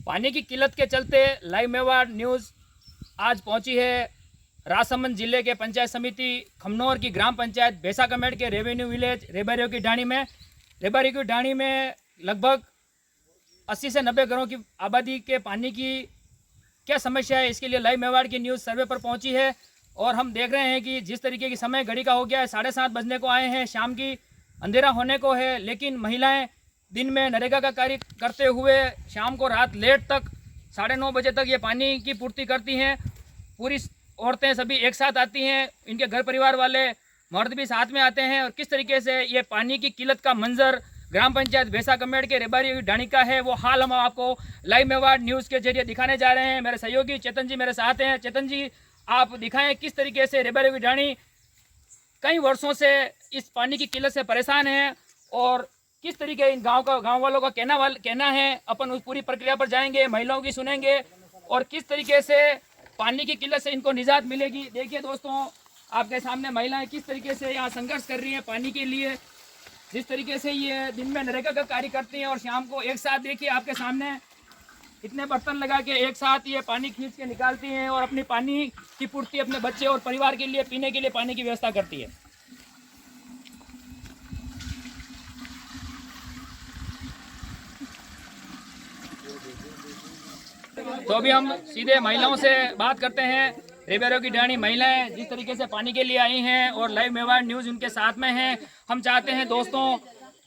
पानी की किल्लत के चलते लाइव मेवाड़ न्यूज़ आज पहुंची है राजसमंद जिले के पंचायत समिति खमनौर की ग्राम पंचायत बेसा कमेट के रेवेन्यू विलेज रेबारियों की ढाणी में। रेबारियों की ढाणी में लगभग 80 से 90 घरों की आबादी के पानी की क्या समस्या है, इसके लिए लाइव मेवाड़ की न्यूज़ सर्वे पर पहुंची है। और हम देख रहे हैं कि जिस तरीके की समय घड़ी का हो गया है, 7:30 बजने को आए हैं, शाम की अंधेरा होने को है, लेकिन महिलाएं दिन में नरेगा का कार्य करते हुए शाम को रात लेट तक 9:30 बजे तक ये पानी की पूर्ति करती हैं। पूरी औरतें सभी एक साथ आती हैं, इनके घर परिवार वाले मर्द भी साथ में आते हैं। और किस तरीके से ये पानी की किल्लत का मंजर ग्राम पंचायत बेसा कमेट के रेबारियों की ढाणी का है, वो हाल हम आपको लाइव मेवाड़ न्यूज़ के जरिए दिखाने जा रहे हैं। मेरे सहयोगी चेतन जी मेरे साथ हैं। चेतन जी, आप दिखाएं किस तरीके से रेबारियों की ढाणी कई वर्षों से इस पानी की किल्लत से परेशान है और किस तरीके इन गाँव वालों का कहना है। अपन उस पूरी प्रक्रिया पर जाएंगे, महिलाओं की सुनेंगे और किस तरीके से पानी की किल्लत से इनको निजात मिलेगी। देखिए दोस्तों, आपके सामने महिलाएं किस तरीके से यहाँ संघर्ष कर रही हैं पानी के लिए। जिस तरीके से ये दिन में नरेगा का कार्य करती हैं और शाम को एक साथ, देखिए आपके सामने इतने बर्तन लगा के एक साथ ये पानी खींच के निकालती हैं और अपनी पानी की पूर्ति अपने बच्चे और परिवार के लिए पीने के लिए पानी की व्यवस्था करती है। तो अभी हम सीधे महिलाओं से बात करते हैं। रेबारियों की ढाणी महिलाएं जिस तरीके से पानी के लिए आई हैं और लाइव मेवाड़ न्यूज़ उनके साथ में है। हम चाहते हैं दोस्तों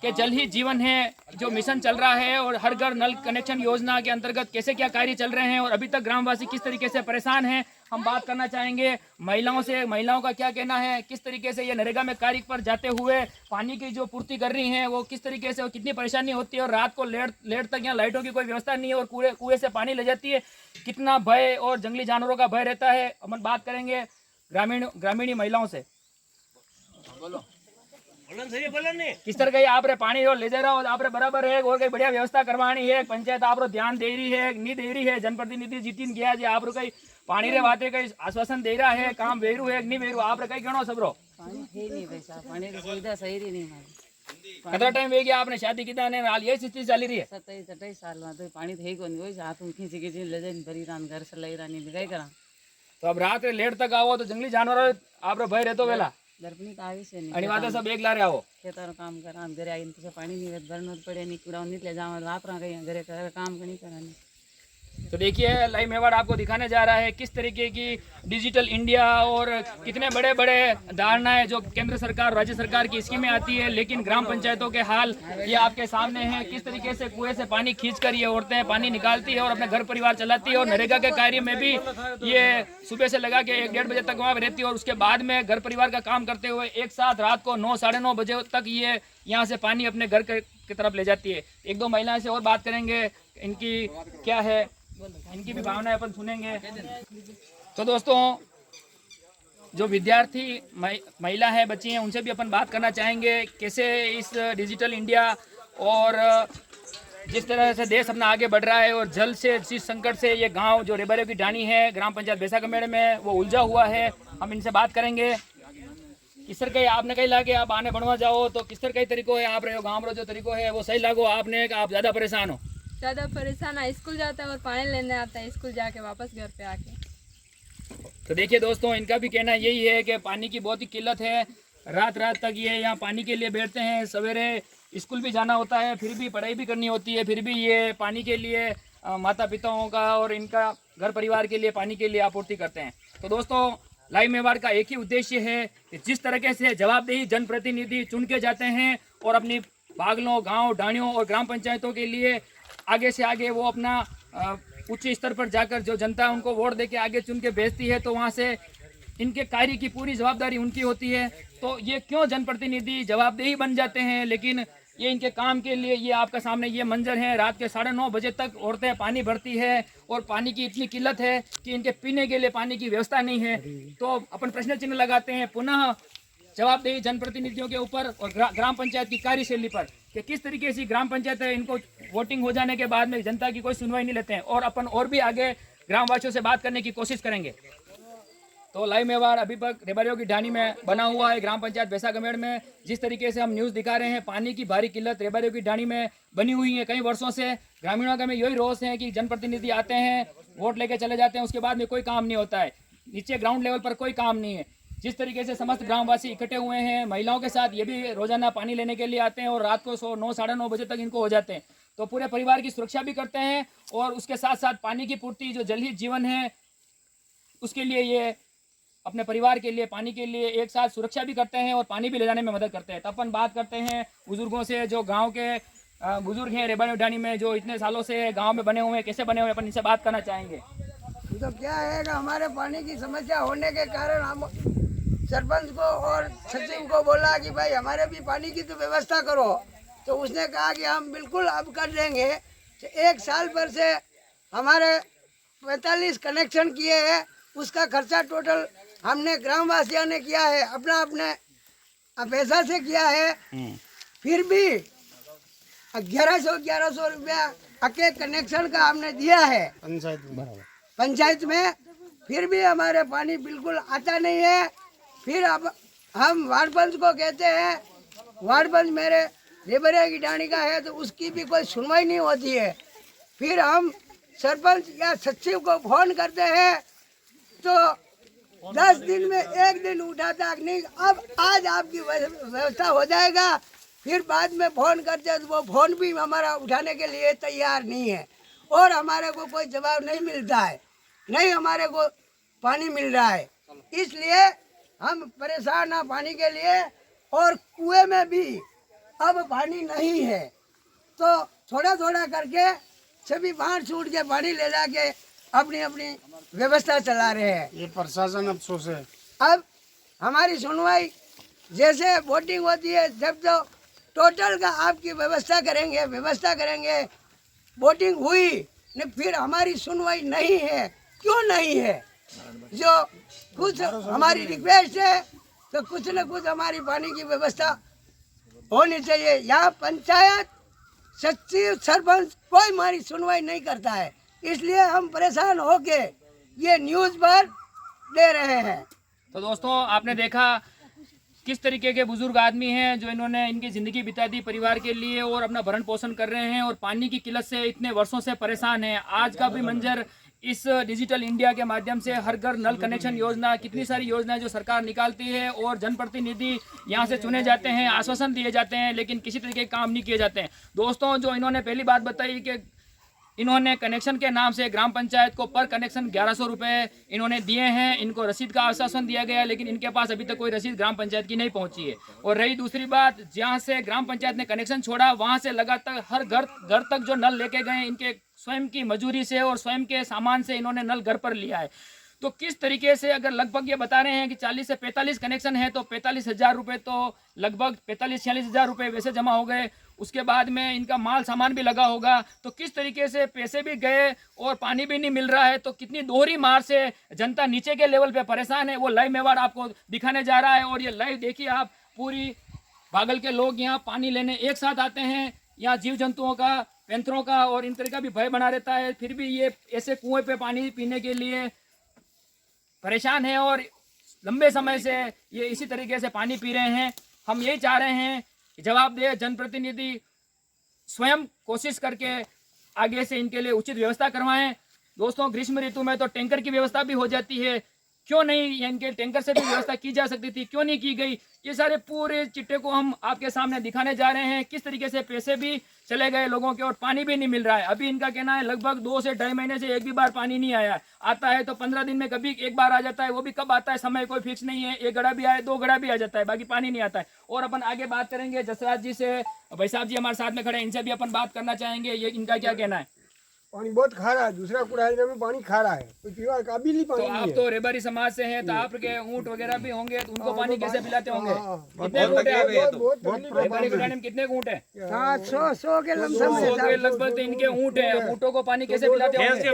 कि जल ही जीवन है जो मिशन चल रहा है और हर घर नल कनेक्शन योजना के अंतर्गत कैसे क्या कार्य चल रहे हैं और अभी तक ग्रामवासी किस तरीके से परेशान हैं, हम बात करना चाहेंगे महिलाओं से। महिलाओं का क्या कहना है, किस तरीके से ये नरेगा में कार्य पर जाते हुए पानी की जो पूर्ति कर रही हैं वो किस तरीके से, कितनी परेशानी होती है और रात को लेट तक यहाँ लाइटों की कोई व्यवस्था नहीं है और कुएं से पानी ले जाती है, कितना भय और जंगली जानवरों का भय रहता है। हम बात करेंगे ग्रामीणी महिलाओं से। किस तरह का आप रे पानी और ले जा रहा हो, आप रे बराबर है और कई बढ़िया व्यवस्था करवानी है, पंचायत आप रो ध्यान दे रही है नहीं दे रही है, जनप्रतिनिधि जीतीन गया जी आप रो कई पानी रे बातें कई आश्वासन दे रहा है, काम वेरू है नहीं वेरू, आप रे कई गणो सब रो पानी है नहीं पैसा, पानी की सुविधा सही रही नहीं हमारी। कितना टाइम हो गया आपने शादी की ने हाल यही स्थिति चली रही है? 27-28 साल में तो पानी थे को नहीं, हाथ में खींच के ले जाए भरी रान घर से लाई रानी कई करा। तो अब रात लेट तक आओ तो जंगली जानवर आप रो भय रहतो वेला दर्पणी का आवी से नहीं आणि वाते सब एक लारे आओ खेतारो काम करा घरे आई तो पानी नहीं भरना पड़े नहीं कूड़ा नहीं ले जाओ वापरा कहीं घरे काम नहीं करानी। तो देखिए लाइव मेवाड़ आपको दिखाने जा रहा है किस तरीके की डिजिटल इंडिया और कितने बड़े बड़े धारणाएं जो केंद्र सरकार राज्य सरकार की स्कीमें आती है, लेकिन ग्राम पंचायतों के हाल ये आपके सामने है। किस तरीके से कुएं से पानी खींचकर ये औरतें पानी निकालती है और अपने घर परिवार चलाती है और नरेगा के कार्य में भी ये सुबह से लगा के 1-1:30 बजे तक वहाँ रहती है और उसके बाद में घर परिवार का काम करते हुए एक साथ रात को 9-9:30 बजे तक ये यहाँ से पानी अपने घर की तरफ ले जाती है। 1-2 महिलाओं से और बात करेंगे, इनकी क्या है, इनकी भी भावनाएं अपन सुनेंगे। तो दोस्तों, जो विद्यार्थी महिला है, बच्ची हैं, उनसे भी अपन बात करना चाहेंगे कैसे इस डिजिटल इंडिया और जिस तरह से देश अपना आगे बढ़ रहा है और जल से इस संकट से ये गांव जो रेबारियों की ढाणी है ग्राम पंचायत बेसा कमेट में वो उलझा हुआ है। हम इनसे बात करेंगे किस तरह के आपने कहीं लागे आप आने बनवा जाओ तो किस तरह का तरीको है, आप रहे हो गाँव रो जो तरीको है वो सही लागो आपने, आप ज़्यादा परेशान हो? ज़्यादा परेशान है, स्कूल जाता है और पानी लेने आता है, स्कूल जाके वापस घर पे आके। तो देखिए दोस्तों, इनका भी कहना यही है कि पानी की बहुत ही किल्लत है, रात तक ये यहाँ पानी के लिए बैठते हैं, सवेरे स्कूल भी जाना होता है, फिर भी पढ़ाई भी करनी होती है, फिर भी ये पानी के लिए माता पिताओं का और इनका घर परिवार के लिए पानी के लिए आपूर्ति करते हैं। तो दोस्तों, लाइव मेवाड़ का एक ही उद्देश्य है कि जिस तरीके से जवाबदेही जनप्रतिनिधि चुन के जाते हैं और अपनी बागलों, गाँव, ढाणियों और ग्राम पंचायतों के लिए आगे से आगे वो अपना उच्च स्तर पर जाकर जो जनता उनको वोट देके आगे चुन के भेजती है तो वहाँ से इनके कार्य की पूरी जवाबदारी उनकी होती है। तो ये क्यों जनप्रतिनिधि जवाबदेही बन जाते हैं, लेकिन ये इनके काम के लिए ये आपका सामने ये मंजर है। रात के 9:30 बजे तक औरतें पानी भरती है और पानी की इतनी किल्लत है कि इनके पीने के लिए पानी की व्यवस्था नहीं है। तो अपन प्रश्न चिन्ह लगाते हैं पुनः जवाबदेही जनप्रतिनिधियों के ऊपर और ग्राम पंचायत की कार्यशैली पर कि किस तरीके से ग्राम पंचायत है इनको वोटिंग हो जाने के बाद में जनता की कोई सुनवाई नहीं लेते हैं। और अपन और भी आगे ग्रामवासियों से बात करने की कोशिश करेंगे। तो लाइव मेवाड़ अभी तक रेबारियों की ढाणी में बना हुआ है ग्राम पंचायत भैसा गमेड़ में। जिस तरीके से हम न्यूज़ दिखा रहे हैं, पानी की भारी किल्लत रेबारियों की ढाणी में बनी हुई है कई वर्षों से। ग्रामीणों का में यही रोष है कि जनप्रतिनिधि आते हैं, वोट लेके चले जाते हैं, उसके बाद में कोई काम नहीं होता है, नीचे ग्राउंड लेवल पर कोई काम नहीं है। जिस तरीके से समस्त ग्रामवासी इकट्ठे हुए हैं, महिलाओं के साथ ये भी रोजाना पानी लेने के लिए आते हैं और रात को 9 साढ़े 9 बजे तक इनको हो जाते हैं। तो पूरे परिवार की सुरक्षा भी करते हैं और उसके साथ साथ पानी की पूर्ति जो जल ही जीवन है उसके लिए ये अपने परिवार के लिए पानी के लिए एक साथ सुरक्षा भी करते हैं और पानी भी ले जाने में मदद करते हैं। तो अपन बात करते हैं बुजुर्गों से, जो गांव के बुजुर्ग हैं रेबारियों ढाणी में, जो इतने सालों से गांव में बने हुए हैं, कैसे बने हुए हैं, अपन इनसे बात करना चाहेंगे। तो क्या है कि हमारे पानी की समस्या होने के कारण हम सरपंच को और सचिव को बोला कि भाई हमारे भी पानी की तो व्यवस्था करो। तो उसने कहा कि हम बिल्कुल अब कर देंगे। तो 1 साल भर से हमारे 45 कनेक्शन किए हैं, उसका खर्चा टोटल हमने ग्रामवासियों ने किया है, अपना अपने पैसा से किया है। फिर भी 1100 रुपया अके कनेक्शन का हमने दिया है पंचायत में, फिर भी हमारे पानी बिल्कुल आता नहीं है। फिर अब हम वार्ड पंच को कहते हैं, वार्ड पंच मेरे रेबरिया की ढाणी का है, तो उसकी भी कोई सुनवाई नहीं होती है। फिर हम सरपंच या सचिव को फोन करते हैं तो 10 दिन में 1 दिन उठाता नहीं, अब आज आपकी व्यवस्था हो जाएगा। फिर बाद में फोन करते हैं तो वो फोन भी हमारा उठाने के लिए तैयार नहीं है और हमारे को कोई जवाब नहीं मिलता है, नहीं हमारे को पानी मिल रहा है। इसलिए हम परेशान हैं पानी के लिए और कुएं में भी अब पानी नहीं है। तो थोड़ा थोड़ा करके सभी बाहर छूट के पानी ले जाके अपनी अपनी व्यवस्था चला रहे हैं। ये प्रशासन अफसोस है। अब हमारी सुनवाई जैसे वोटिंग होती है, जब तो टोटल का आपकी व्यवस्था करेंगे, वोटिंग हुई नहीं, फिर हमारी सुनवाई नहीं है। क्यों नहीं है? जो कुछ हमारी रिक्वेस्ट है तो कुछ न कुछ हमारी पानी की व्यवस्था होनी चाहिए। यहाँ पंचायत सचिव सरपंच कोई हमारी सुनवाई नहीं करता है, इसलिए हम परेशान होके ये न्यूज़ पर दे रहे हैं। तो दोस्तों आपने देखा किस तरीके के बुजुर्ग आदमी हैं जो इन्होंने इनकी ज़िंदगी बिता दी परिवार के लिए और अपना भरण पोषण कर रहे हैं और पानी की किल्लत से इतने वर्षों से परेशान हैं। आज का भी मंजर इस डिजिटल इंडिया के माध्यम से हर घर नल कनेक्शन योजना, कितनी सारी योजनाएं जो सरकार निकालती है और जनप्रतिनिधि यहाँ से चुने जाते हैं, आश्वासन दिए जाते हैं, लेकिन किसी तरीके के काम नहीं किए जाते हैं। दोस्तों जो इन्होंने पहली बात बताई कि इन्होंने कनेक्शन के नाम से ग्राम पंचायत को पर कनेक्शन 1100 रुपये इन्होंने दिए हैं, इनको रसीद का आश्वासन दिया गया, लेकिन इनके पास अभी तक कोई रसीद ग्राम पंचायत की नहीं पहुंची है। और रही दूसरी बात, जहां से ग्राम पंचायत ने कनेक्शन छोड़ा वहां से लगातार हर घर तक जो नल लेके गए इनके स्वयं की मजूरी से और स्वयं के सामान से इन्होंने नल घर पर लिया है। तो किस तरीके से, अगर लगभग ये बता रहे हैं कि 40 से 45 कनेक्शन है तो 45,000 रुपये तो लगभग 45-46,000 रुपये वैसे जमा हो गए। उसके बाद में इनका माल सामान भी लगा होगा, तो किस तरीके से पैसे भी गए और पानी भी नहीं मिल रहा है। तो कितनी दोहरी मार से जनता नीचे के लेवल पे परेशान है, वो लाइव मेवाड़ आपको दिखाने जा रहा है। और ये लाइव देखिए आप, पूरी बागल के लोग यहाँ पानी लेने एक साथ आते हैं। यहाँ जीव जंतुओं का, पैंथरों का और इन तरह का भी भय बना रहता है, फिर भी ये ऐसे कुएं पे पानी पीने के लिए परेशान है और लंबे समय से ये इसी तरीके से पानी पी रहे हैं। हम यही चाह रहे हैं कि जवाब दे जनप्रतिनिधि, स्वयं कोशिश करके आगे से इनके लिए उचित व्यवस्था करवाएं। दोस्तों ग्रीष्म ऋतु में तो टैंकर की व्यवस्था भी हो जाती है, क्यों नहीं इनके टैंकर से भी व्यवस्था की जा सकती थी, क्यों नहीं की गई? ये सारे पूरे चिट्ठे को हम आपके सामने दिखाने जा रहे हैं, किस तरीके से पैसे भी चले गए लोगों के और पानी भी नहीं मिल रहा है। अभी इनका कहना है लगभग 2 से 2.5 महीने से एक भी बार पानी नहीं आया। आता है तो 15 दिन में कभी एक बार आ जाता है, वो भी कब आता है समय कोई फिक्स नहीं है। 1 घड़ा भी आए, 2 घड़ा भी आ जाता है, बाकी पानी नहीं आता है। और अपन आगे बात करेंगे जसराज जी से, भाई साहब जी हमारे साथ में खड़े हैं, इनसे भी अपन बात करना चाहेंगे, ये इनका क्या कहना है। पानी बहुत खारा है, दूसरा कुड़ाई में पानी खारा है, कोई पीवा काबिल ही पानी तो नहीं आप है। तो रेबारी समाज से हैं, तो आपके ऊंट वगैरह भी होंगे, तो उनको पानी कैसे पिलाते होंगे? हाँ, कितने ऊंट है आपके? बहुत रेबारी घराने में कितने ऊंट है? 700 के लमसम से 100 के लगभग तो इनके ऊंट है। अब ऊंटों को पानी कैसे पिलाते होंगे?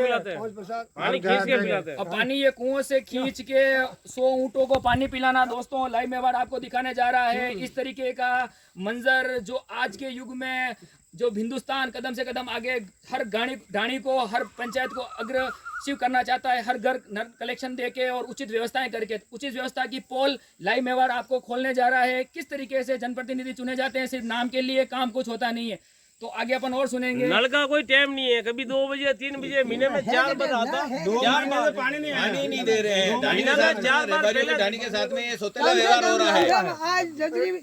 पानी खींच के पिलाते हैं। और पानी ये कुओं से खींच के 100 ऊंटों को पानी पिलाना, दोस्तों लाइव मेवाड़ आपको दिखाने जा रहा है। इस तरीके का मंजर जो आज के युग में जो हिंदुस्तान कदम से कदम आगे हर ढाणी को, हर पंचायत को अग्रसिव करना चाहता है, हर घर नल कलेक्शन देके और उचित व्यवस्थाएं करके। उचित व्यवस्था की पोल लाइव मेवाड़ आपको खोलने जा रहा है। किस तरीके से जनप्रतिनिधि चुने जाते हैं, सिर्फ नाम के लिए, काम कुछ होता नहीं है। तो आगे अपन और सुनेंगे। नल का कोई टाइम नहीं है, कभी 2 बजे 3 बजे, महीने में 4 बार आता है, 4 बार पानी नहीं दे रहे हैं। महीने में 4 बार ढाणी के साथ में ये सोतेला व्यवहार हो रहा है। आज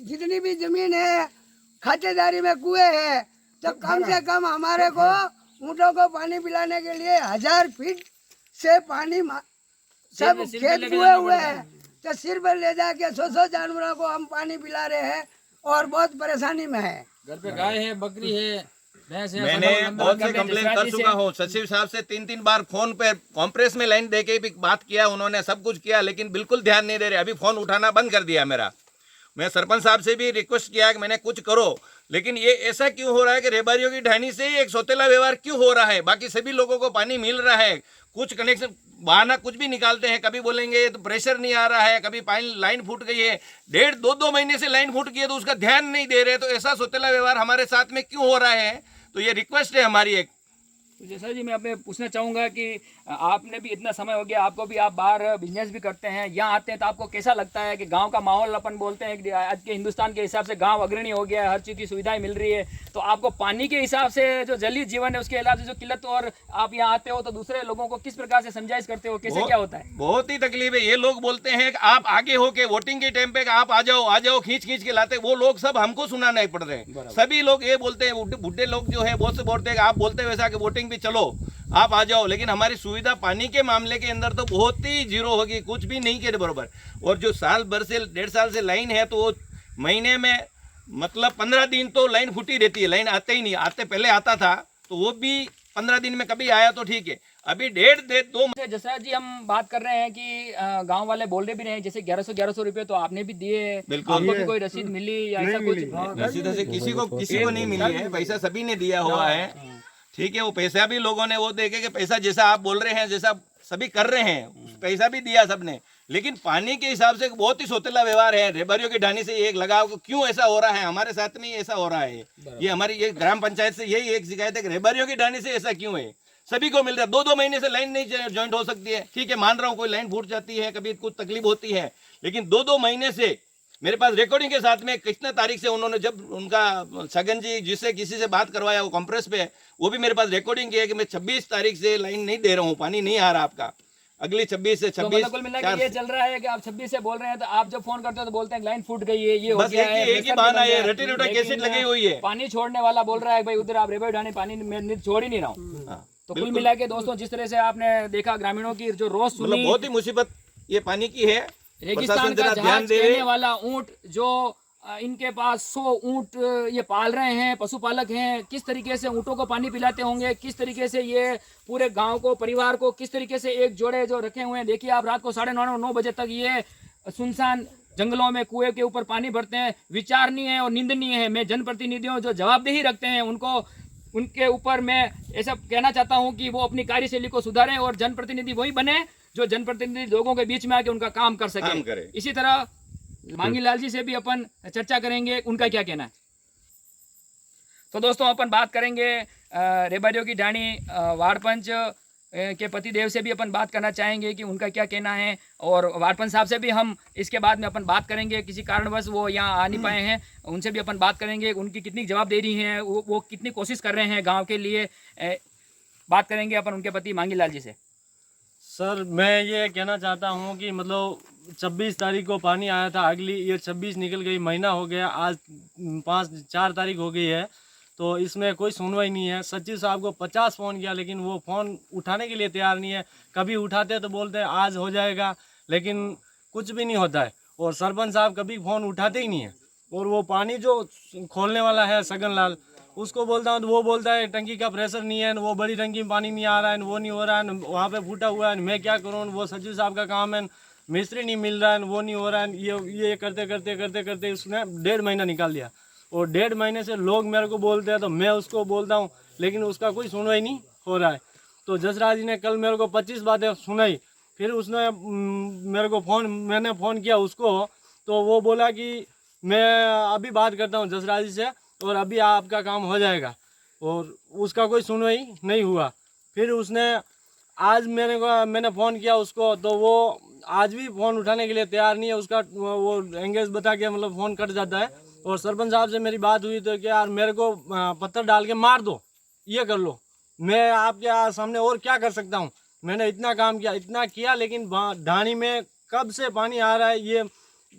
जितनी भी जमीन है, खातेदारी में कुएं है, तो कम से कम हमारे को ऊँटों को पानी पिलाने के लिए 1000 फीट से पानी सब खेत कुए हुए हैं, तो सिर पर ले जाके 100 जानवरों को हम पानी पिला रहे हैं और बहुत परेशानी में है। घर पे गाय है, बकरी है, भैंस है। मैंने बहुत से कंप्लेन कर चुका हूँ, सचिव साहब से 3-3 बार फोन पे कॉम्प्रेस में लाइन देके भी बात किया, उन्होंने सब कुछ किया, लेकिन बिल्कुल ध्यान नहीं दे रहे। अभी फोन उठाना बंद कर दिया मेरा। मैं सरपंच साहब से भी रिक्वेस्ट किया कि मैंने कुछ करो, लेकिन ये ऐसा क्यों हो रहा है कि रेबारियों की ढाणी से ही एक सोतेला व्यवहार क्यों हो रहा है? बाकी सभी लोगों को पानी मिल रहा है, कुछ कनेक्शन बहाना कुछ भी निकालते हैं, कभी बोलेंगे तो प्रेशर नहीं आ रहा है, कभी पानी लाइन फूट गई है, 1.5-2 महीने से लाइन फूट गई है तो उसका ध्यान नहीं दे रहे। तो ऐसा सोतेला व्यवहार हमारे साथ में क्यों हो रहा है? तो ये रिक्वेस्ट है हमारी एक। तो जैसा जी मैं आपने पूछना चाहूँगा कि आपने भी इतना समय हो गया, आपको भी, आप बाहर बिजनेस भी करते हैं, यहाँ आते हैं तो आपको कैसा लगता है कि गांव का माहौल, अपन बोलते हैं कि आज के हिंदुस्तान के हिसाब से गांव अग्रणी हो गया है, हर चीज़ की सुविधाएं मिल रही है, तो आपको पानी के हिसाब से जो जलीय जीवन है उसके हिसाब से जो किल्लत, और आप यहाँ आते हो तो दूसरे लोगों को किस प्रकार से समझाइश करते हो, कैसे क्या होता है? बहुत ही तकलीफ है। ये लोग बोलते हैं कि आप आगे होके वोटिंग के टाइम पे आप आ जाओ, खींच के लाते, वो लोग सब हमको सुनाना ही पड़ रहे हैं। सभी लोग ये बोलते हैं, बुढ़े लोग जो है बहुत से बोलते हैं कि आप बोलते हैं वैसा कि वोटिंग भी चलो, आप आ जाओ, लेकिन हमारी सुविधा पानी के मामले के अंदर तो बहुत ही जीरो होगी, कुछ भी नहीं के बराबर। और जो साल भर से 1.5 साल से लाइन है, तो वो महीने में मतलब 15 दिन तो लाइन फूटी रहती है, लाइन आते ही नहीं। आते पहले आता था तो वो भी 15 दिन में कभी आया तो ठीक है, अभी 1.5-2 जसराज जी हम बात कर रहे हैं कि गांव वाले बोल रहे भी रहे हैं, जैसे 1100 रुपए तो आपने भी दिए, आपको भी कोई रसीद मिली या ऐसा कुछ? रसीद से किसी को नहीं मिली है, पैसा सभी ने दिया हुआ है, ठीक है। वो पैसा भी लोगों ने वो देखे कि पैसा जैसा आप बोल रहे हैं, जैसा सभी कर रहे हैं, पैसा भी दिया सबने, लेकिन पानी के हिसाब से बहुत ही सोतेला व्यवहार है। रेबारियों की ढाणी से एक लगाव, क्यों ऐसा हो रहा है? हमारे साथ में ऐसा हो रहा है, ये हमारी ये ग्राम पंचायत से यही एक शिकायत है कि रेबारियों की ढाणी से ऐसा क्यों है? सभी को मिल रहा है, 2-2 महीने से लाइन नहीं ज्वाइंट हो सकती है, ठीक है, मान रहा हूँ कोई लाइन फूट जाती है, कभी कुछ तकलीफ होती है, लेकिन 2-2 महीने से मेरे पास रिकॉर्डिंग के साथ में कितने तारीख से उन्होंने, जब उनका छगन जी जिससे किसी से बात करवाया वो कॉम्प्रेस पे, वो भी मेरे पास रिकॉर्डिंग की है कि मैं 26 तारीख से लाइन नहीं दे रहा हूँ, पानी नहीं आ रहा आपका, अगली 26 से 26 तो कुल मिला के ये चल रहा है कि आप 26 से बोल रहे हैं, तो आप जब फोन करते हो तो बोलते हैं लाइन फूट गई है, ये हो गया है, एक ही बहाना है, रटी रुटा कैसेट लगी हुई है। पानी छोड़ने वाला बोल रहा है भाई उधर आप रेबारी ढाणी पानी मैं छोड़ ही नहीं रहा हूँ। तो कुल मिला के दोस्तों, जिस तरह से आपने देखा ग्रामीणों की जो रोज सुनी, बहुत ही मुसीबत ये पानी की है। रेगिस्तान का जहाज कहने वाला ऊंट, जो इनके पास 100 ऊंट ये पाल रहे हैं, पशुपालक हैं, किस तरीके से ऊँटों को पानी पिलाते होंगे, किस तरीके से ये पूरे गांव को, परिवार को, किस तरीके से एक जोड़े जो रखे हुए हैं। देखिए आप रात को 9:30-9 बजे तक ये सुनसान जंगलों में कुएं के ऊपर पानी भरते हैं। विचारणीय है और निंदनीय है। मैं जनप्रतिनिधियों जो जवाबदेही रखते हैं उनको, उनके ऊपर मैं ऐसा कहना चाहता हूं कि वो अपनी कार्यशैली को सुधारें और जनप्रतिनिधि वही बने जो जनप्रतिनिधि लोगों के बीच में आके उनका काम कर सके। इसी तरह मांगी लाल जी से भी अपन चर्चा करेंगे, उनका क्या कहना है। तो दोस्तों अपन बात करेंगे रेबारियों की ढाणी वार्ड पंच के पतिदेव से भी अपन बात करना चाहेंगे कि उनका क्या कहना है, और वार्ड पंच साहब से भी हम इसके बाद में अपन बात करेंगे। किसी कारणवश वो यहाँ आ नहीं पाए हैं, उनसे भी अपन बात करेंगे, उनकी कितनी जवाबदेही है, वो कितनी कोशिश कर रहे हैं गांव के लिए। बात करेंगे अपन उनके पति मांगी लाल जी से। सर मैं ये कहना चाहता हूँ कि मतलब 26 तारीख को पानी आया था, अगली ये 26 निकल गई, महीना हो गया, आज 4 तारीख हो गई है, तो इसमें कोई सुनवाई नहीं है। सचिव साहब को 50 फ़ोन किया, लेकिन वो फ़ोन उठाने के लिए तैयार नहीं है। कभी उठाते तो बोलते हैं आज हो जाएगा, लेकिन कुछ भी नहीं होता है। और सरपंच साहब कभी फ़ोन उठाते ही नहीं है। और वो पानी जो खोलने वाला है सगन लाल, उसको बोलता हूँ तो वो बोलता है टंकी का प्रेशर नहीं है, वो बड़ी टंकी में पानी नहीं आ रहा है, वो नहीं हो रहा है, वहाँ पे फूटा हुआ है, मैं क्या करूँ, वो सचिव साहब का काम है, मिस्त्री नहीं मिल रहा है, वो नहीं हो रहा है, ये करते करते करते करते उसने 1.5 महीना निकाल दिया। और 1.5 महीने से लोग मेरे को बोलते हैं तो मैं उसको बोलता हूँ, लेकिन उसका कोई सुनवाई नहीं हो रहा है। तो जसराज जी ने कल मेरे को 25 बातें सुनाई, फिर उसने मेरे को मैंने फ़ोन किया उसको, तो वो बोला कि मैं अभी बात करता हूँ जसराज जी से, और अभी आपका काम हो जाएगा, और उसका कोई सुनवाई नहीं हुआ। फिर उसने आज मैंने फ़ोन किया उसको, तो वो आज भी फ़ोन उठाने के लिए तैयार नहीं है। उसका वो एंगेज बता के मतलब फ़ोन कट जाता है। और सरपंच साहब से मेरी बात हुई तो कि यार मेरे को पत्थर डाल के मार दो, ये कर लो, मैं आपके सामने और क्या कर सकता हूँ। मैंने इतना काम किया, इतना किया, लेकिन ढाणी में कब से पानी आ रहा है, ये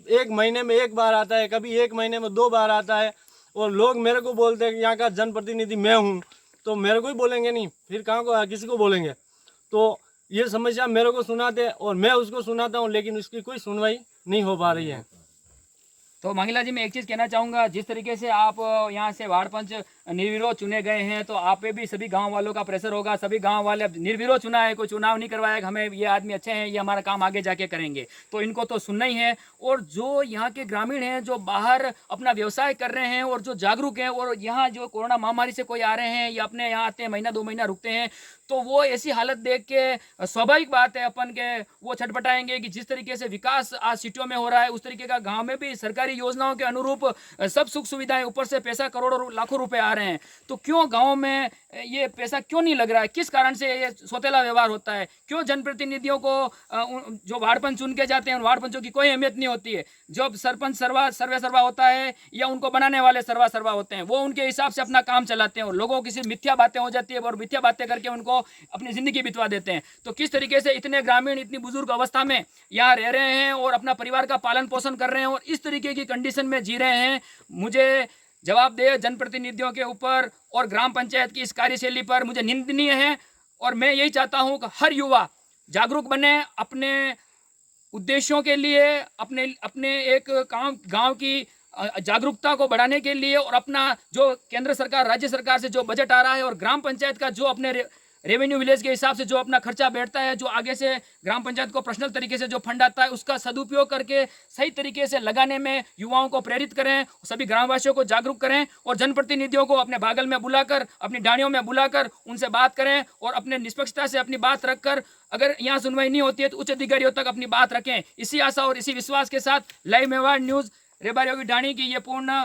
1 महीने में 1 बार आता है, कभी 1 महीने में 2 बार आता है। और लोग मेरे को बोलते हैं कि यहाँ का जनप्रतिनिधि मैं हूँ, तो मेरे को ही बोलेंगे नहीं, फिर कहाँ को किसी को बोलेंगे। तो ये समस्या मेरे को सुनाते और मैं उसको सुनाता हूँ, लेकिन उसकी कोई सुनवाई नहीं हो पा रही है। तो मंगला जी, मैं एक चीज़ कहना चाहूँगा, जिस तरीके से आप यहाँ से वार्ड पंच निर्विरोध चुने गए हैं, तो आप पे भी सभी गांव वालों का प्रेशर होगा। सभी गांव वाले अब निर्विरोध चुना है, कोई चुनाव नहीं करवाया, हमें ये आदमी अच्छे हैं, ये हमारा काम आगे जाके करेंगे, तो इनको तो सुनना ही है। और जो यहाँ के ग्रामीण हैं, जो बाहर अपना व्यवसाय कर रहे हैं और जो जागरूक हैं, और यहाँ जो कोरोना महामारी से कोई आ रहे हैं या अपने यहाँ आते हैं, महीना 2 महीना रुकते हैं, तो वो ऐसी हालत देख के स्वाभाविक बात है अपन के वो छटपटाएंगे कि जिस तरीके से विकास आज सिटियों में हो रहा है, उस तरीके का गांव में भी सरकारी योजनाओं के अनुरूप सब सुख सुविधाएं, ऊपर से पैसा करोड़ों लाखों रुपए आ रहे हैं। तो क्यों गांव में ये पैसा क्यों नहीं लग रहा है? किस कारण से ये सौतेला व्यवहार होता है? क्यों जनप्रतिनिधियों को जो वार्ड पंच चुन के जाते हैं, वार्ड पंचों की कोई अहमियत नहीं होती है? जब सरपंच सर्वे सर्वा होता है या उनको बनाने वाले सर्वा सर्वा होते हैं, वो उनके हिसाब से अपना काम चलाते हैं और लोगों की सिर्फ मिथ्या बातें हो जाती है और मिथ्या बातें करके उनको अपनी जिंदगी बितवा देते हैं। तो किस तरीके से इतने ग्रामीण इतनी बुजुर्ग अवस्था में यहाँ रह रहे हैं और अपना परिवार का पालन पोषण कर रहे हैं और इस तरीके की कंडीशन में जी रहे हैं, मुझे जवाबदेह जनप्रतिनिधियों के ऊपर और ग्राम पंचायत की इस कार्यशैली पर मुझे निंदनीय है। और मैं यही चाहता हूं कि हर युवा जागरूक बने, अपने उद्देश्यों के लिए, अपने एक गांव की जागरूकता को बढ़ाने के लिए, और अपना जो केंद्र सरकार राज्य सरकार से जो बजट आ रहा है और ग्राम पंचायत का जो अपने रेवेन्यू विलेज के हिसाब से जो अपना खर्चा बैठता है, जो आगे से ग्राम पंचायत को पर्सनल तरीके से जो फंड आता है, उसका सदुपयोग करके सही तरीके से लगाने में युवाओं को प्रेरित करें, सभी ग्रामवासियों को जागरूक करें और जनप्रतिनिधियों को अपने बागल में बुलाकर, अपनी डाणियों में बुलाकर उनसे बात करें और अपने निष्पक्षता से अपनी बात रखकर, अगर यहाँ सुनवाई नहीं होती है तो उच्च अधिकारियों तक अपनी बात रखें। इसी आशा और इसी विश्वास के साथ लाइव मेवाड़ न्यूज़ रेबारियों की ढाणी की ये पूर्ण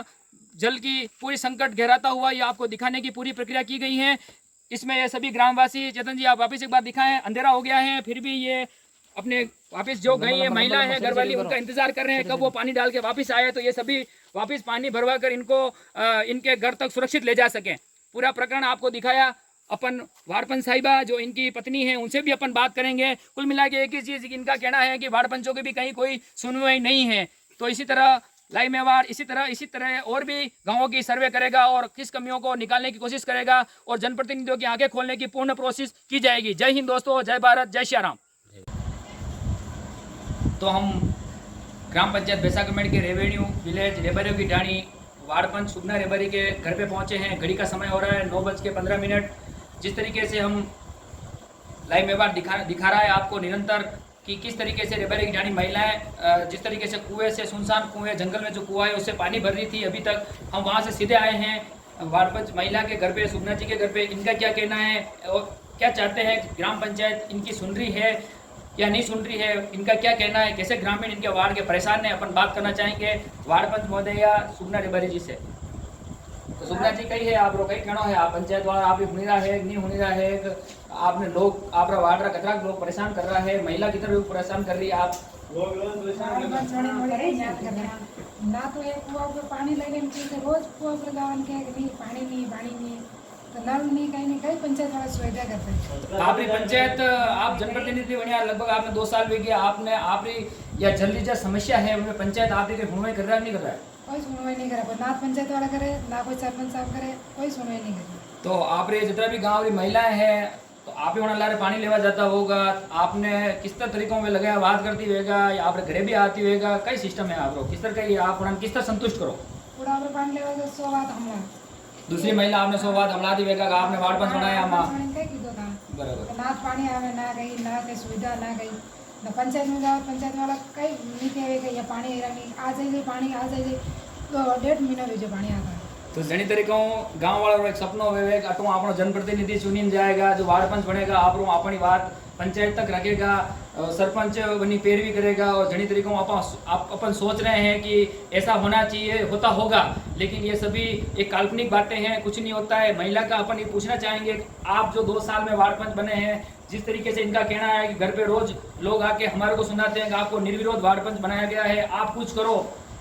जल की पूरी संकट गहराता हुआ ये आपको दिखाने की पूरी प्रक्रिया की गई है। इसमें ये सभी ग्रामवासी, चेतन जी आप वापस एक बार दिखाएं, अंधेरा हो गया है फिर भी ये अपने वापस जो गई है महिला है घरवाली, उनका इंतजार कर रहे हैं कब वो पानी डाल के वापस आए तो ये सभी वापस पानी भरवा कर इनको इनके घर तक सुरक्षित ले जा सकें। पूरा प्रकरण आपको दिखाया। अपन वार्ड पंच साहिबा जो इनकी पत्नी है उनसे भी अपन बात करेंगे। कुल मिला के एक ही चीज़ इनका कहना है कि वार्ड पंचों की भी कहीं कोई सुनवाई नहीं है। तो इसी तरह लाइव मेवाड़ इसी तरह और भी गांवों की सर्वे करेगा और किस कमियों को निकालने की कोशिश करेगा और जनप्रतिनिधियों की आंखें खोलने की पूर्ण कोशिश की जाएगी। जय हिंद दोस्तों, जय भारत, जय श्री राम। तो हम ग्राम पंचायत भैसा कमेटी के रेवेन्यू विलेज रेबारियों की ढाणी वार्ड पंच सुगना रेबारी के घर पे पहुंचे हैं। घड़ी का समय हो रहा है 9:15। जिस तरीके से हम लाइव मेवाड़ दिखा रहा है आपको निरंतर कि किस तरीके से रेबारी की ढाणी महिलाएं जिस तरीके से कुएं से, सुनसान कुएं, जंगल में जो कुआं है उससे पानी भर रही थी। अभी तक हम वहां से सीधे आए हैं वार्ड पंच महिला के घर पे, सुगना जी के घर पे। इनका क्या कहना है और क्या चाहते हैं, ग्राम पंचायत इनकी सुन रही है या नहीं सुन रही है, इनका क्या कहना है, कैसे ग्रामीण इनके वार्ड के परेशान है, अपन बात करना चाहेंगे वार्ड पंच महोदय सुगना रेबारी जी से। तो सुगना जी कही है आप कई कहना है आप पंचायत वाला आप हुनी रहा है नहीं हुनी रहा है, आपने लोग आप वार्ड रहा कतरा लोग परेशान कर रहा है, महिला की तरफ परेशान कर रही है आप ना तो एक कुआ पे पानी लगे रोज कुआ पे लगावन के नहीं पानी नहीं तो नल नहीं कहीं पंचायत वाला सुविधा करते हैं। आपकी पंचायत आप जनप्रतिनिधि बनिया लगभग आपने 2 साल भी गया, आपने आपकी या जल्दी जो समस्या है उनमें पंचायत आपकी सुनवाई कर रहा है नहीं कर रहा है? कोई सुनवाई नहीं करे, ना पंचायत वाला करे ना कोई सरपंच साहब करे, कोई सुनवाई नहीं करे। तो आप जितना भी गाँव की महिलाएं हैं तो आप ही होना ला रहे पानी लेवा जाता होगा, आपने किस तरह तरीकों में लगाया बात करती होगा या आप घरे भी आती होगा, कई सिस्टम है आप किस तरह का आप किस तरह संतुष्ट करो? पूरा पानी लेवा तो 100 बात हमला दूसरी महिला आपने 100 बात हमला दी होगा, आपने वार्ड पंच बनाया माँ बराबर ना पानी आवे ना गई ना कहीं सुविधा ना गई ना पंचायत में जाओ पंचायत वाला कई नहीं कहेगा या पानी आ जाइए पानी आ जाइए तो 1.5 महीना भेजो पानी आता है। तो घनी तरीके गाँव वालों एक सपनो हुए कि अटू आपनो जनप्रतिनिधि चुनी जाएगा, जो वार्ड पंच बनेगा आपरो अपनी बात पंचायत तक रखेगा, सरपंच बनी पैरवी करेगा और घनी तरीकों अपन सोच रहे हैं कि ऐसा होना चाहिए, होता होगा, लेकिन ये सभी एक काल्पनिक बातें हैं, कुछ नहीं होता है। महिला का अपन ये पूछना चाहेंगे, आप जो 2 साल में वार्ड पंच बने हैं, जिस तरीके से इनका कहना है कि घर पे रोज लोग आके हमारे को सुनाते हैं कि आपको निर्विरोध वार्ड पंच बनाया गया है, आप कुछ करो,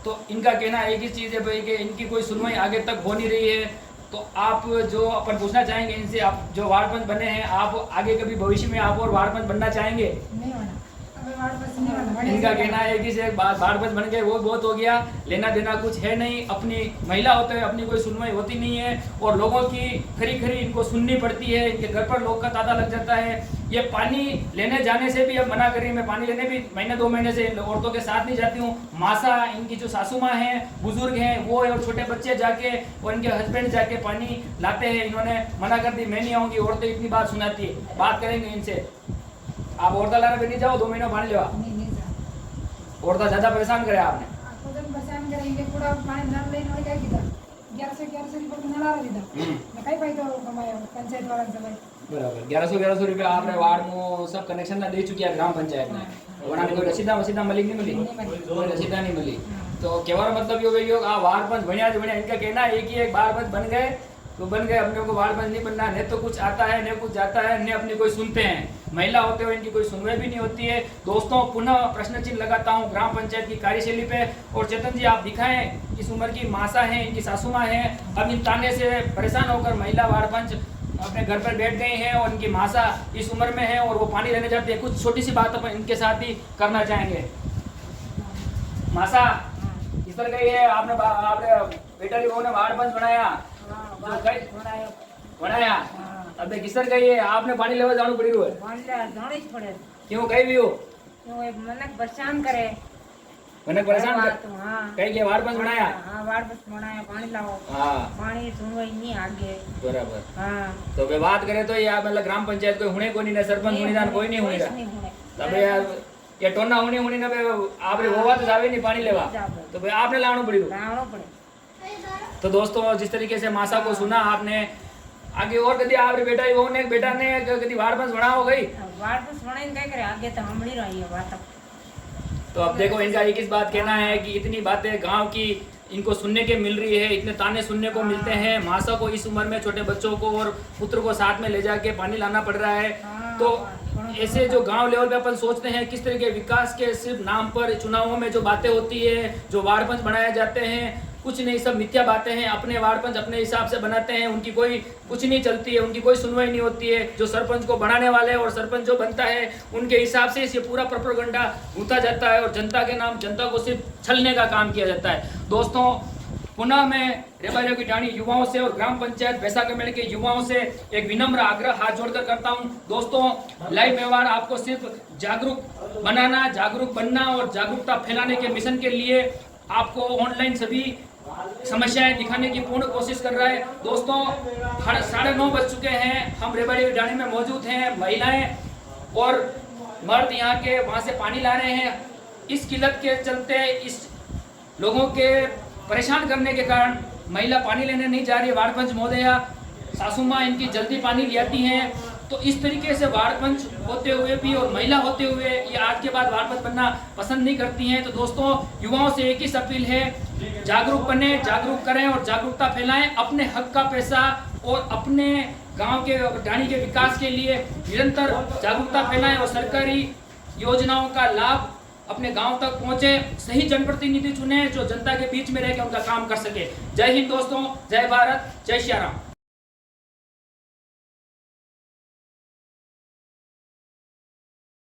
तो इनका कहना एक ही चीज़ है भाई कि इनकी कोई सुनवाई आगे तक हो नहीं रही है। तो आप जो अपन पूछना चाहेंगे इनसे, आप जो वार्ड पंच बने हैं, आप आगे कभी भविष्य में आप और वार्ड पंच बनना चाहेंगे? नहीं होना, अभी वार्ड पंच नहीं होना। इनका कहना है कि से वार्ड पंच बन गए वो बहुत हो गया, लेना देना कुछ है नहीं, अपनी महिला होते हैं, अपनी कोई सुनवाई होती नहीं है और लोगों की खरी खरी इनको सुननी पड़ती है, इनके घर पर लोग का तांता लग जाता है। ये पानी लेने जाने से भी अब मना करिए, मैं पानी लेने भी महीने 2 महीने से औरतों के साथ नहीं जाती हूँ। मासा इनकी जो सासू माँ हैं, बुजुर्ग हैं, वो और छोटे बच्चे जाके और इनके हस्बैंड जाके पानी लाते हैं, इन्होंने मना कर दी, मैं नहीं आऊँगी, औरतें इतनी बात सुनाती है। बात करेंगे इनसे, आप औरता लाने पे नहीं जाओ, 2 महीने पानी लेवा, नहीं जा औरता ज़्यादा परेशान करे आपने। आपको जब परेशान करेंगे पूरा पानी नल लेने और क्या किया 1100 रुपये नला दीदा मैं कई फायदा कमाया पंचायत वाला से भाई बराबर 1100 रुपया आपने वार्ड में सब कनेक्शन ना दे चुकी है ग्राम पंचायत में, बनाने कोई रसीदा वसीदा मिली नहीं मिली, कोई रसीदा नहीं मिली। तो कहने मतलब यो आ वार्ड पंच बढ़िया से बढ़िया, इनका कहना है कि एक वार्ड पंच बन गए तो बन गए, अपने को वार्ड पंच नहीं बनना, न तो कुछ आता है न कुछ जाता है, न अपनी कोई सुनते हैं, महिला होते हुए इनकी कोई सुनवाई भी नहीं होती है। दोस्तों पुनः प्रश्न चिन्ह लगाता हूँ ग्राम पंचायत की कार्यशैली पे। और चेतन जी आप दिखाएं, इस उम्र की मासा है, इनकी सासू माँ है, अब इन ताने से परेशान होकर महिला वार्ड पंच अपने घर पर बैठ गई हैं और इनकी मासा इस उम्र में है और वो पानी लेने जाते हैं। कुछ छोटी सी बात अपन इनके साथ ही करना चाहेंगे। मासा इस तरह गई है, आपने बेटा जी ने वार्ड पंच बनाया, बनाया, अब किस तरह गई है, आपने पानी लेवा जाना पड़ी हुआ है, क्यों कहीं भी हो मनक परेशान करे मैंने परेशान कर कहीं के वार्ड पंच बनाया, वार्ड पंच बनाया पानी लाओ, पानी सुनवाई नहीं आगे बराबर। हाँ तो वे बात करें तो यार मतलब ग्राम पंचायत कोई हुने कोई नहीं, सरपंच हुने जान कोई नहीं हुने तब यार ये टोना हुने हुने ना आपने वो बात जावे नहीं पानी लेवा, तो भाई आपने लाना पड़ी। तो दोस्तों जिस तरीके से मासा को सुना आपने, आगे और कभी आपरे बेटा ने कभी वार्ड पंच बना हो गई, वार्ड पंच बनाई क्या करे आगे तो हम नहीं रही है बात। तो अब देखो इनका एक इस बात कहना है कि इतनी बातें गांव की इनको सुनने के मिल रही है, इतने ताने सुनने को मिलते हैं, मासा को इस उम्र में छोटे बच्चों को और पुत्र को साथ में ले जाके पानी लाना पड़ रहा है। तो ऐसे जो गांव लेवल पे अपन सोचते हैं किस तरह के विकास के सिर्फ नाम पर चुनावों में जो बातें होती है, जो वार्ड पंच बनाए जाते हैं, कुछ नहीं, सब मिथ्या बातें हैं। अपने वार्ड पंच अपने हिसाब से बनाते हैं, उनकी कोई कुछ नहीं चलती है, उनकी कोई सुनवाई नहीं होती है। जो सरपंच को बनाने वाले और सरपंच जो बनता है उनके हिसाब से ये पूरा प्रोपेगेंडा गूंथा जाता है और जनता के नाम जनता को सिर्फ छलने का काम किया जाता है। दोस्तों पुनः मैं रेबारिया की ढाणी युवाओं से और ग्राम पंचायत भैसा कमेड़ के युवाओं से एक विनम्र आग्रह हाथ जोड़कर करता हूं। दोस्तों लाइव मेवाड़ आपको सिर्फ जागरूक बनाना, जागरूक बनना और जागरूकता फैलाने के मिशन के लिए आपको ऑनलाइन सभी समस्याएं दिखाने की पूर्ण कोशिश कर रहा है। दोस्तों 9:30 बज चुके हैं, हम रेबारिया की ढाणी में मौजूद हैं, महिलाएं और मर्द यहाँ के वहाँ से पानी ला रहे हैं। इस किल्लत के चलते, इस लोगों के परेशान करने के कारण महिला पानी लेने नहीं जा रही है। वार्ड पंच महोदया सासू माँ इनकी जल्दी पानी ले आती हैं, तो इस तरीके से वार्ड पंच होते हुए भी और महिला होते हुए ये आज के बाद वार्ड पंच बनना पसंद नहीं करती हैं। तो दोस्तों युवाओं से एक ही अपील है, जागरूक बने, जागरूक करें और जागरूकता फैलाएं। अपने हक का पैसा और अपने गांव के ढाणी के विकास के लिए निरंतर जागरूकता फैलाएं और सरकारी योजनाओं का लाभ अपने गांव तक पहुंचे। सही जनप्रतिनिधि चुने जो जनता के बीच में रह के उनका काम कर सके। जय हिंद दोस्तों, जय भारत, जय श्री राम।